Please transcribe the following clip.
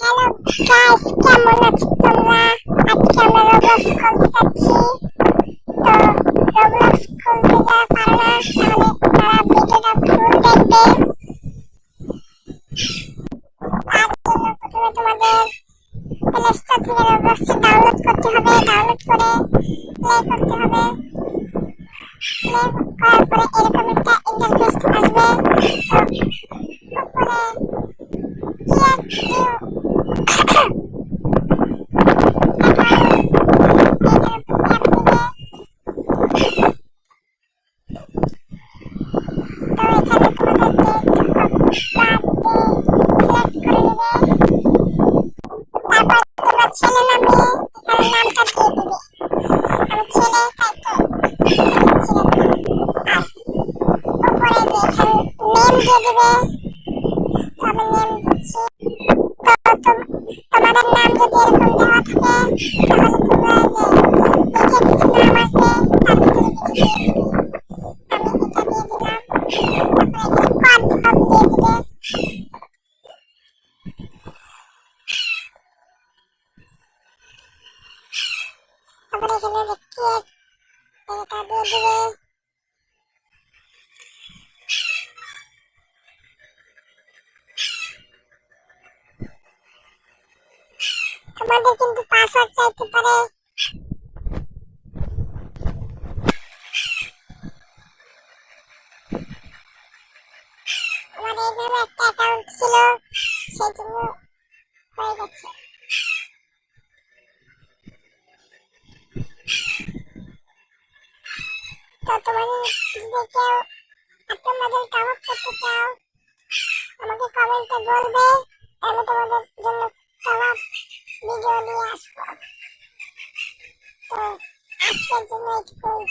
Hello guys, কেমন আছো তোমরা? আজকে আমরা রোবলক্স খেলতে যাচ্ছি। তো রোবলক্স খেলতে যারা পারে না তাহলে তারা ভিডিওটা ফুল দেখবে। তার জন্য প্রথমে তোমাদের প্লে স্টোর থেকে রোবলক্স ডাউনলোড করতে হবে। ডাউনলোড করে প্লে করতে হবে। প্লে করার পরে এরকম একটা ইন্টারফেস আসবে। তো উপরে ছেলে নামে এখানে নামটা দিয়ে দিবে। আমি ছেলে তাই তো আর উপরে যে এখানে নেম দিয়ে দিবে। তো আমি নেম দিচ্ছি। তো তোমাদের নাম যদি এরকম দেওয়া থাকে তাহলে তোমরা যে নিচে কিছু নাম আসবে তার ভিতরে কিছু দিয়ে দিবে। আমি এটা দিয়ে দিলাম। তারপরে এখানে কনফার্ম দিয়ে দিবে। তারপরে এখানে যে কেক এটা দিয়ে দিবে। তোমাদের কিন্তু পাসওয়ার্ড চাইতে পারে। আমার এইভাবে একটা অ্যাকাউন্ট ছিল, সেই জন্য হয়ে গেছে। তো তোমাদের যদি কেউ তোমাদের টপ আপ করতে চাও আমাকে কমেন্টে বলবে, আমি তোমাদের জন্য টপ আপ ভিডিও নিয়ে আসবো। তো আজকের জন্য এইটুকুই।